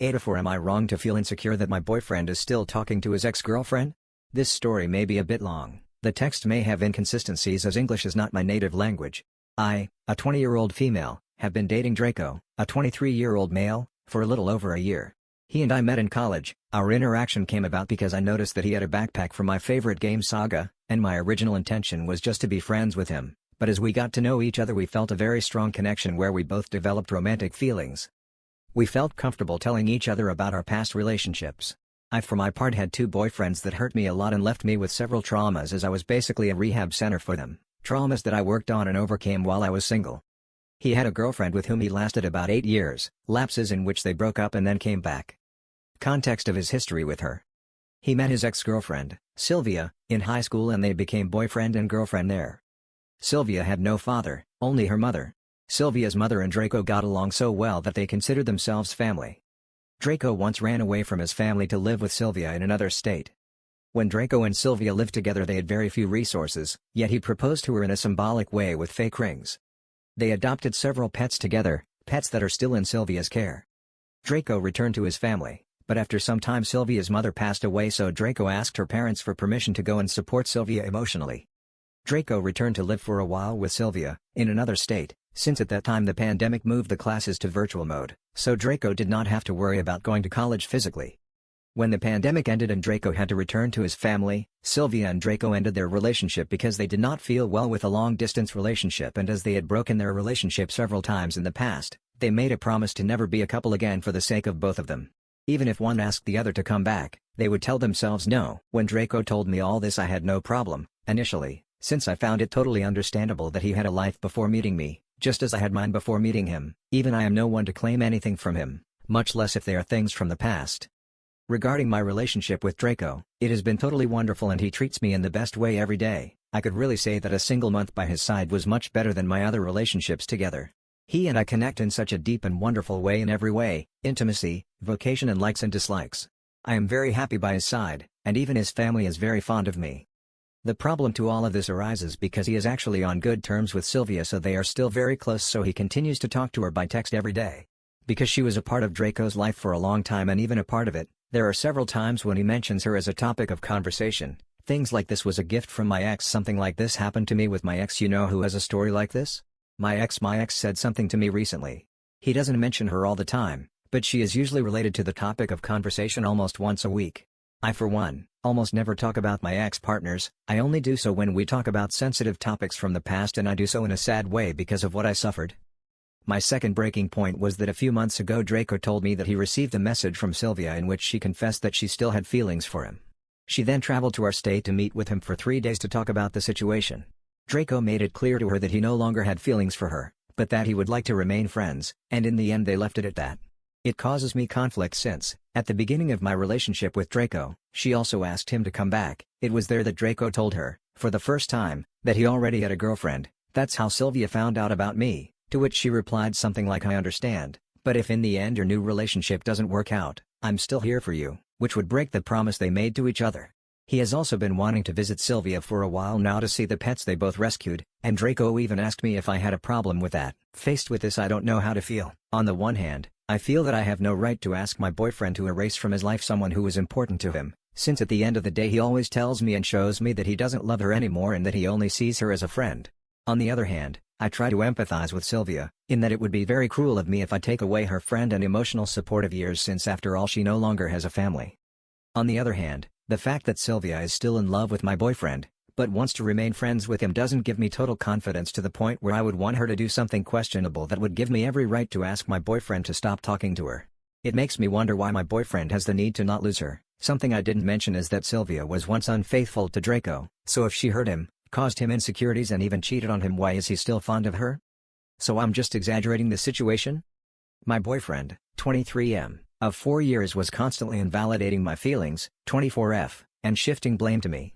AITAH. Am I wrong to feel insecure that my boyfriend is still talking to his ex-girlfriend? This story may be a bit long. The text may have inconsistencies as English is not my native language. I, a 20-year-old female, have been dating Draco, a 23-year-old male, for a little over a year. He and I met in college. Our interaction came about because I noticed that he had a backpack from my favorite game Saga, and my original intention was just to be friends with him. But as we got to know each other, we felt a very strong connection where we both developed romantic feelings. We felt comfortable telling each other about our past relationships. I for my part had 2 boyfriends that hurt me a lot and left me with several traumas, as I was basically a rehab center for them, traumas that I worked on and overcame while I was single. He had a girlfriend with whom he lasted about 8 years, lapses in which they broke up and then came back. Context of his history with her. He met his ex-girlfriend, Sylvia, in high school and they became boyfriend and girlfriend there. Sylvia had no father, only her mother. Sylvia's mother and Draco got along so well that they considered themselves family. Draco once ran away from his family to live with Sylvia in another state. When Draco and Sylvia lived together they had very few resources, yet he proposed to her in a symbolic way with fake rings. They adopted several pets together, pets that are still in Sylvia's care. Draco returned to his family, but after some time Sylvia's mother passed away, so Draco asked her parents for permission to go and support Sylvia emotionally. Draco returned to live for a while with Sylvia, in another state, since at that time the pandemic moved the classes to virtual mode, so Draco did not have to worry about going to college physically. When the pandemic ended and Draco had to return to his family, Sylvia and Draco ended their relationship because they did not feel well with a long-distance relationship, and as they had broken their relationship several times in the past, they made a promise to never be a couple again for the sake of both of them. Even if one asked the other to come back, they would tell themselves no. When Draco told me all this I had no problem, initially, since I found it totally understandable that he had a life before meeting me, just as I had mine before meeting him. Even I am no one to claim anything from him, much less if they are things from the past. Regarding my relationship with Draco, it has been totally wonderful and he treats me in the best way every day. I could really say that a single month by his side was much better than my other relationships together. He and I connect in such a deep and wonderful way in every way: intimacy, vocation and likes and dislikes. I am very happy by his side, and even his family is very fond of me. The problem to all of this arises because he is actually on good terms with Sylvia, so they are still very close, so he continues to talk to her by text every day. Because she was a part of Draco's life for a long time and even a part of it, there are several times when he mentions her as a topic of conversation. Things like "this was a gift from my ex," "something like this happened to me with my ex." You know who has a story like this? My ex said something to me recently. He doesn't mention her all the time, but she is usually related to the topic of conversation almost once a week. I for one, almost never talk about my ex-partners. I only do so when we talk about sensitive topics from the past, and I do so in a sad way because of what I suffered. My second breaking point was that a few months ago Draco told me that he received a message from Sylvia in which she confessed that she still had feelings for him. She then traveled to our state to meet with him for 3 days to talk about the situation. Draco made it clear to her that he no longer had feelings for her, but that he would like to remain friends, and in the end they left it at that. It causes me conflict since, at the beginning of my relationship with Draco, she also asked him to come back. It was there that Draco told her, for the first time, that he already had a girlfriend. "That's how Sylvia found out about me," to which she replied something like, "I understand, but if in the end your new relationship doesn't work out, I'm still here for you," which would break the promise they made to each other. He has also been wanting to visit Sylvia for a while now to see the pets they both rescued, and Draco even asked me if I had a problem with that. Faced with this, I don't know how to feel. On the one hand, I feel that I have no right to ask my boyfriend to erase from his life someone who is important to him, since at the end of the day he always tells me and shows me that he doesn't love her anymore and that he only sees her as a friend. On the other hand, I try to empathize with Sylvia, in that it would be very cruel of me if I take away her friend and emotional support of years, since after all she no longer has a family. On the other hand, the fact that Sylvia is still in love with my boyfriend, but wants to remain friends with him, doesn't give me total confidence to the point where I would want her to do something questionable that would give me every right to ask my boyfriend to stop talking to her. It makes me wonder why my boyfriend has the need to not lose her. Something I didn't mention is that Sylvia was once unfaithful to Draco, so if she hurt him, caused him insecurities and even cheated on him, why is he still fond of her? So I'm just exaggerating the situation? My boyfriend, 23M, of 4 years, was constantly invalidating my feelings, 24F, and shifting blame to me.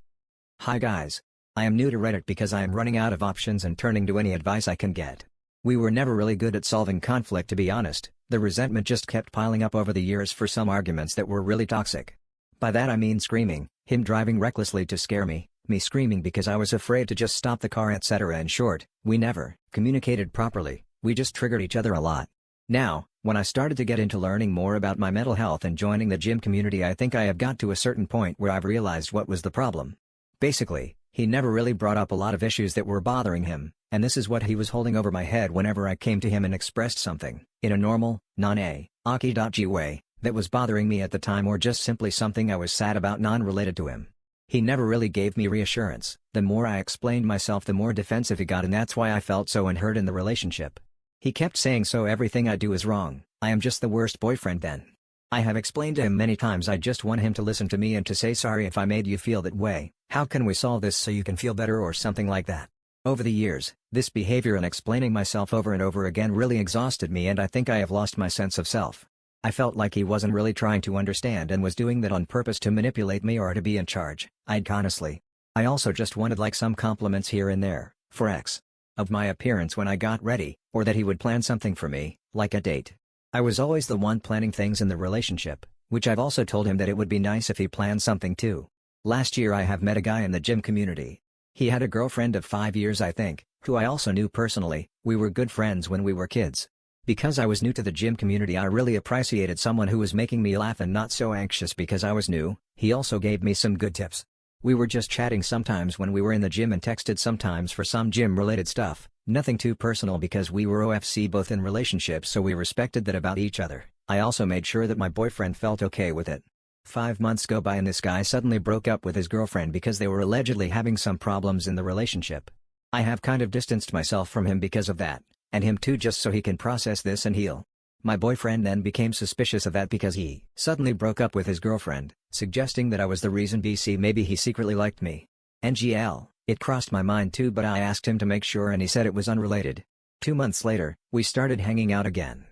Hi guys. I am new to Reddit because I am running out of options and turning to any advice I can get. We were never really good at solving conflict, to be honest. The resentment just kept piling up over the years for some arguments that were really toxic. By that I mean screaming, him driving recklessly to scare me screaming because I was afraid to just stop the car, etc. In short, we never communicated properly, we just triggered each other a lot. Now, When I started to get into learning more about my mental health and joining the gym community, I think I have got to a certain point where I've realized what was the problem. Basically, he never really brought up a lot of issues that were bothering him, and this is what he was holding over my head whenever I came to him and expressed something, in a normal, non-aki.g way, that was bothering me at the time, or just simply something I was sad about non-related to him. He never really gave me reassurance. The more I explained myself, the more defensive he got, and that's why I felt so unheard in the relationship. He kept saying, so everything I do is wrong, I am just the worst boyfriend then. I have explained to him many times I just want him to listen to me and to say sorry if I made you feel that way, how can we solve this so you can feel better, or something like that. Over the years, this behavior and explaining myself over and over again really exhausted me, and I think I have lost my sense of self. I felt like he wasn't really trying to understand and was doing that on purpose to manipulate me or to be in charge. Honestly. I also just wanted like some compliments here and there, for X. Of my appearance when I got ready, or that he would plan something for me, like a date. I was always the one planning things in the relationship, which I've also told him that it would be nice if he planned something too. Last year I have met a guy in the gym community. He had a girlfriend of 5 years, I think, who I also knew personally. We were good friends when we were kids. Because I was new to the gym community, I really appreciated someone who was making me laugh and not so anxious because I was new. He also gave me some good tips. We were just chatting sometimes when we were in the gym and texted sometimes for some gym-related stuff, nothing too personal because we were OFC both in relationships, so we respected that about each other. I also made sure that my boyfriend felt okay with it. 5 months go by and this guy suddenly broke up with his girlfriend because they were allegedly having some problems in the relationship. I have kind of distanced myself from him because of that, and him too, just so he can process this and heal. My boyfriend then became suspicious of that because he suddenly broke up with his girlfriend, suggesting that I was the reason. BC, maybe he secretly liked me. NGL, it crossed my mind too, but I asked him to make sure and he said it was unrelated. 2 months later, we started hanging out again.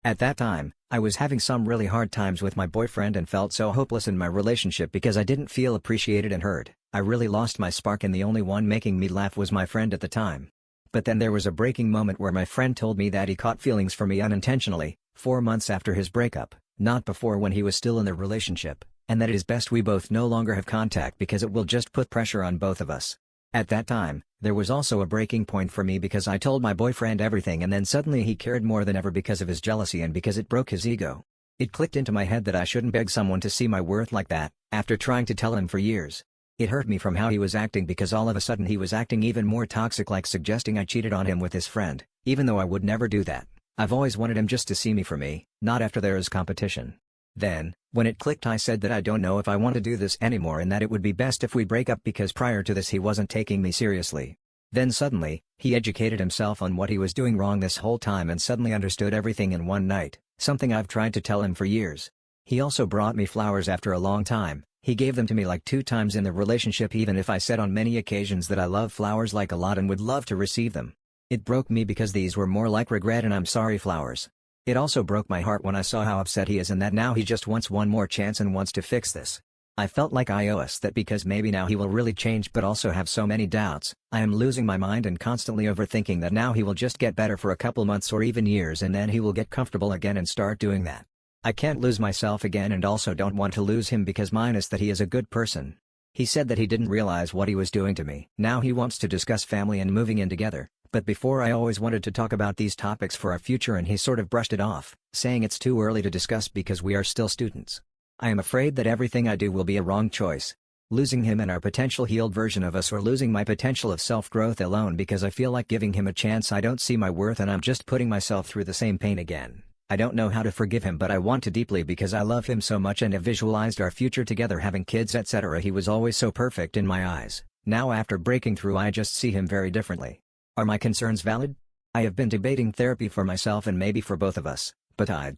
At that time, I was having some really hard times with my boyfriend and felt so hopeless in my relationship because I didn't feel appreciated and heard. I really lost my spark, and the only one making me laugh was my friend at the time. But then there was a breaking moment where my friend told me that he caught feelings for me unintentionally, 4 months after his breakup, not before when he was still in the relationship, and that it is best we both no longer have contact because it will just put pressure on both of us. At that time, there was also a breaking point for me because I told my boyfriend everything, and then suddenly he cared more than ever because of his jealousy and because it broke his ego. It clicked into my head that I shouldn't beg someone to see my worth like that, after trying to tell him for years. It hurt me from how he was acting because all of a sudden he was acting even more toxic, like suggesting I cheated on him with his friend, even though I would never do that. I've always wanted him just to see me for me, not after there is competition. Then, when it clicked, I said that I don't know if I want to do this anymore and that it would be best if we break up because prior to this he wasn't taking me seriously. Then suddenly, he educated himself on what he was doing wrong this whole time and suddenly understood everything in one night, something I've tried to tell him for years. He also brought me flowers after a long time. He gave them to me like 2 times in the relationship, even if I said on many occasions that I love flowers like a lot and would love to receive them. It broke me because these were more like regret and I'm sorry flowers. It also broke my heart when I saw how upset he is and that now he just wants one more chance and wants to fix this. I felt like I owe us that because maybe now he will really change, but also have so many doubts. I am losing my mind and constantly overthinking that now he will just get better for a couple months or even years and then he will get comfortable again and start doing that. I can't lose myself again and also don't want to lose him because minus that he is a good person. He said that he didn't realize what he was doing to me. Now he wants to discuss family and moving in together, but before I always wanted to talk about these topics for our future and he sort of brushed it off, saying it's too early to discuss because we are still students. I am afraid that everything I do will be a wrong choice. Losing him and our potential healed version of us, or losing my potential of self-growth alone because I feel like giving him a chance I don't see my worth and I'm just putting myself through the same pain again. I don't know how to forgive him, but I want to deeply because I love him so much and have visualized our future together, having kids, etc. He was always so perfect in my eyes. Now after breaking through I just see him very differently. Are my concerns valid? I have been debating therapy for myself and maybe for both of us, but I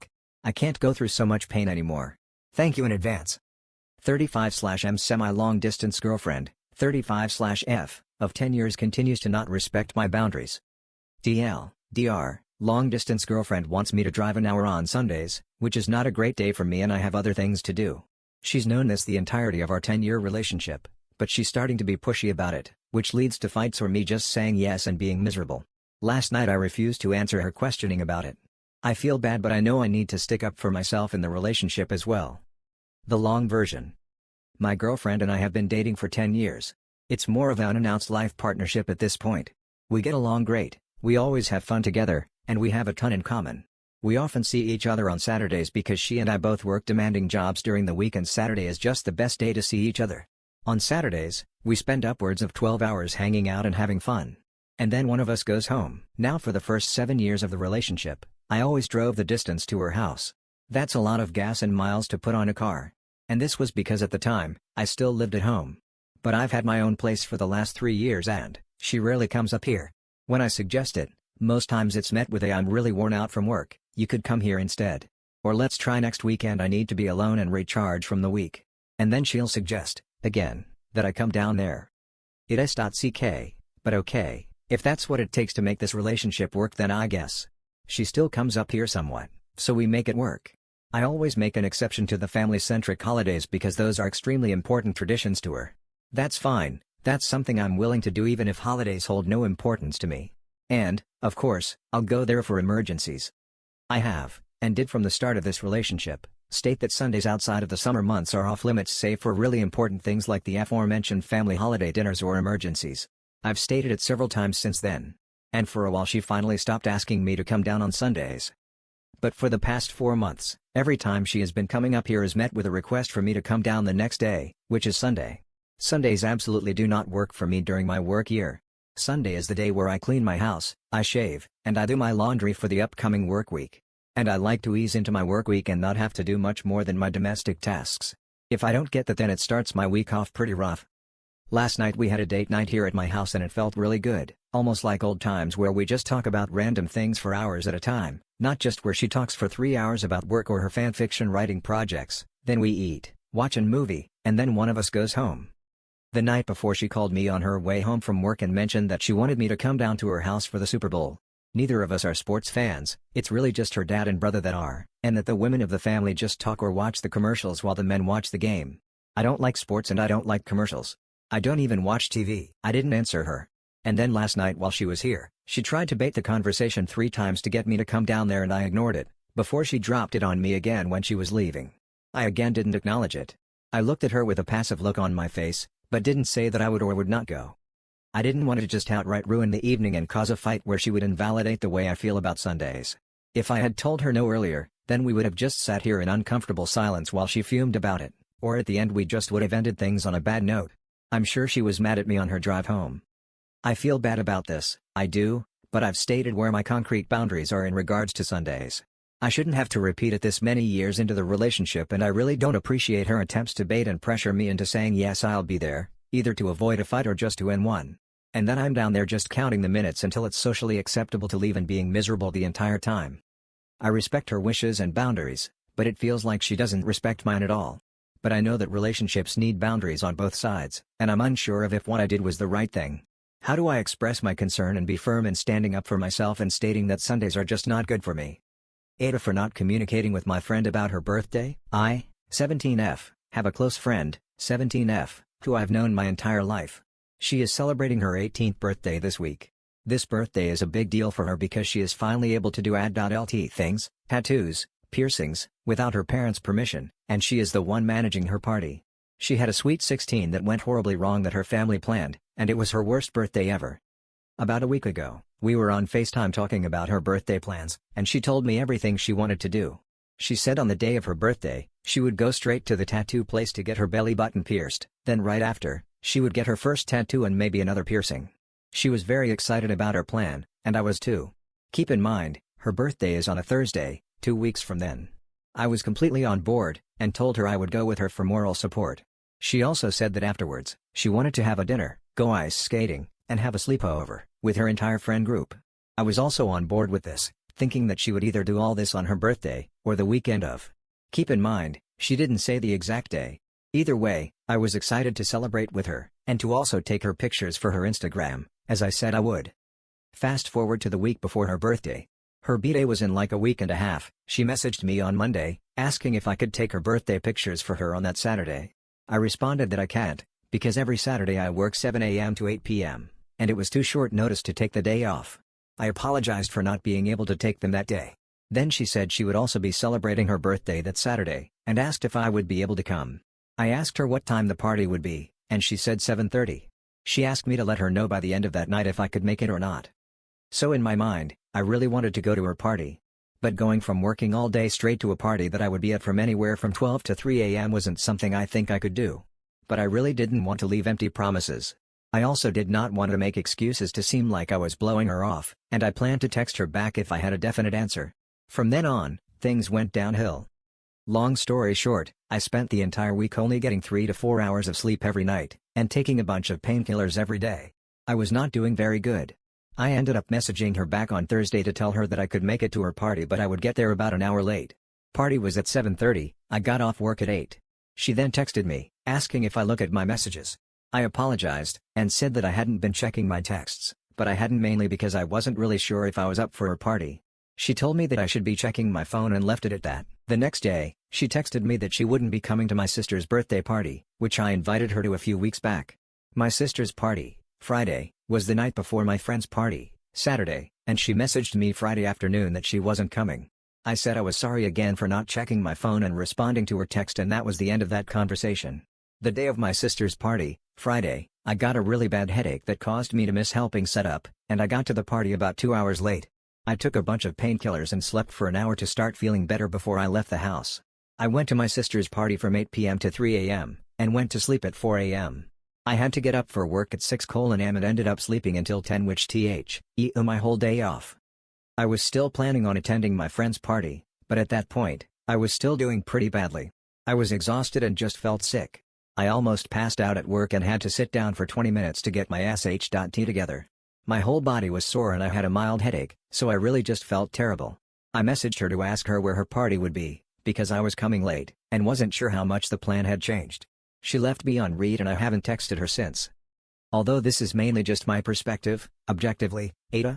can't go through so much pain anymore. Thank you in advance. 35/M semi-long distance girlfriend, 35/F, of 10 years continues to not respect my boundaries. DR. Long distance girlfriend wants me to drive an hour on Sundays, which is not a great day for me and I have other things to do. She's known this the entirety of our 10-year relationship, but she's starting to be pushy about it, which leads to fights or me just saying yes and being miserable. Last night I refused to answer her questioning about it. I feel bad, but I know I need to stick up for myself in the relationship as well. The long version. My girlfriend and I have been dating for 10 years. It's more of an unannounced life partnership at this point. We get along great, we always have fun together, and we have a ton in common. We often see each other on Saturdays because she and I both work demanding jobs during the week, and Saturday is just the best day to see each other. On Saturdays, we spend upwards of 12 hours hanging out and having fun. And then one of us goes home. Now for the first 7 years of the relationship, I always drove the distance to her house. That's a lot of gas and miles to put on a car. And this was because at the time, I still lived at home. But I've had my own place for the last 3 years and she rarely comes up here. When I suggest it, most times it's met with I'm really worn out from work, you could come here instead. Or let's try next weekend, I need to be alone and recharge from the week. And then she'll suggest, again, that I come down there. It is.ck, but okay, if that's what it takes to make this relationship work, then I guess. She still comes up here somewhat, so we make it work. I always make an exception to the family-centric holidays because those are extremely important traditions to her. That's fine, that's something I'm willing to do even if holidays hold no importance to me. And, of course, I'll go there for emergencies. I have, and did from the start of this relationship, state that Sundays outside of the summer months are off limits save for really important things like the aforementioned family holiday dinners or emergencies. I've stated it several times since then. And for a while she finally stopped asking me to come down on Sundays. But for the past 4 months, every time she has been coming up here is met with a request for me to come down the next day, which is Sunday. Sundays absolutely do not work for me during my work year. Sunday is the day where I clean my house, I shave, and I do my laundry for the upcoming work week. And I like to ease into my work week and not have to do much more than my domestic tasks. If I don't get that, then it starts my week off pretty rough. Last night we had a date night here at my house and it felt really good, almost like old times where we just talk about random things for hours at a time, not just where she talks for 3 hours about work or her fanfiction writing projects. Then we eat, watch a movie, and then one of us goes home. The night before she called me on her way home from work and mentioned that she wanted me to come down to her house for the Super Bowl. Neither of us are sports fans, it's really just her dad and brother that are, and that the women of the family just talk or watch the commercials while the men watch the game. I don't like sports and I don't like commercials. I don't even watch TV. I didn't answer her. And then last night while she was here, she tried to bait the conversation 3 times to get me to come down there and I ignored it, before she dropped it on me again when she was leaving. I again didn't acknowledge it. I looked at her with a passive look on my face, but didn't say that I would or would not go. I didn't want to just outright ruin the evening and cause a fight where she would invalidate the way I feel about Sundays. If I had told her no earlier, then we would have just sat here in uncomfortable silence while she fumed about it, or at the end we just would have ended things on a bad note. I'm sure she was mad at me on her drive home. I feel bad about this, I do, but I've stated where my concrete boundaries are in regards to Sundays. I shouldn't have to repeat it this many years into the relationship, and I really don't appreciate her attempts to bait and pressure me into saying yes, I'll be there, either to avoid a fight or just to end one. And then I'm down there just counting the minutes until it's socially acceptable to leave and being miserable the entire time. I respect her wishes and boundaries, but it feels like she doesn't respect mine at all. But I know that relationships need boundaries on both sides, and I'm unsure of if what I did was the right thing. How do I express my concern and be firm in standing up for myself and stating that Sundays are just not good for me? AITAH for not communicating with my friend about her birthday. I, 17F, have a close friend, 17F, who I've known my entire life. She is celebrating her 18th birthday this week. This birthday is a big deal for her because she is finally able to do ad.lt things, tattoos, piercings, without her parents' permission, and she is the one managing her party. She had a sweet 16 that went horribly wrong that her family planned, and it was her worst birthday ever. About a week ago, we were on FaceTime talking about her birthday plans, and she told me everything she wanted to do. She said on the day of her birthday, she would go straight to the tattoo place to get her belly button pierced, then right after, she would get her first tattoo and maybe another piercing. She was very excited about her plan, and I was too. Keep in mind, her birthday is on a Thursday, 2 weeks from then. I was completely on board, and told her I would go with her for moral support. She also said that afterwards, she wanted to have a dinner, go ice skating, and have a sleepover, with her entire friend group. I was also on board with this, thinking that she would either do all this on her birthday, or the weekend of. Keep in mind, she didn't say the exact day. Either way, I was excited to celebrate with her, and to also take her pictures for her Instagram, as I said I would. Fast forward to the week before her birthday. Her b-day was in like a week and a half. She messaged me on Monday, asking if I could take her birthday pictures for her on that Saturday. I responded that I can't, because every Saturday I work 7 a.m. to 8 p.m., and it was too short notice to take the day off. I apologized for not being able to take them that day. Then she said she would also be celebrating her birthday that Saturday, and asked if I would be able to come. I asked her what time the party would be, and she said 7:30. She asked me to let her know by the end of that night if I could make it or not. So in my mind, I really wanted to go to her party. But going from working all day straight to a party that I would be at from anywhere from 12 to 3 a.m. wasn't something I think I could do. But I really didn't want to leave empty promises. I also did not want to make excuses to seem like I was blowing her off, and I planned to text her back if I had a definite answer. From then on, things went downhill. Long story short, I spent the entire week only getting 3 to 4 hours of sleep every night, and taking a bunch of painkillers every day. I was not doing very good. I ended up messaging her back on Thursday to tell her that I could make it to her party but I would get there about an hour late. Party was at 7:30, I got off work at 8. She then texted me, asking if I look at my messages. I apologized, and said that I hadn't been checking my texts, but I hadn't mainly because I wasn't really sure if I was up for her party. She told me that I should be checking my phone and left it at that. The next day, she texted me that she wouldn't be coming to my sister's birthday party, which I invited her to a few weeks back. My sister's party, Friday, was the night before my friend's party, Saturday, and she messaged me Friday afternoon that she wasn't coming. I said I was sorry again for not checking my phone and responding to her text, and that was the end of that conversation. The day of my sister's party, Friday, I got a really bad headache that caused me to miss helping set up, and I got to the party about 2 hours late. I took a bunch of painkillers and slept for an hour to start feeling better before I left the house. I went to my sister's party from 8 p.m. to 3 a.m., and went to sleep at 4 a.m. I had to get up for work at 6 a.m. and ended up sleeping until 10, which my whole day off. I was still planning on attending my friend's party, but at that point, I was still doing pretty badly. I was exhausted and just felt sick. I almost passed out at work and had to sit down for 20 minutes to get my sh.t together. My whole body was sore and I had a mild headache, so I really just felt terrible. I messaged her to ask her where her party would be, because I was coming late, and wasn't sure how much the plan had changed. She left me on read and I haven't texted her since. Although this is mainly just my perspective, objectively, AITAH,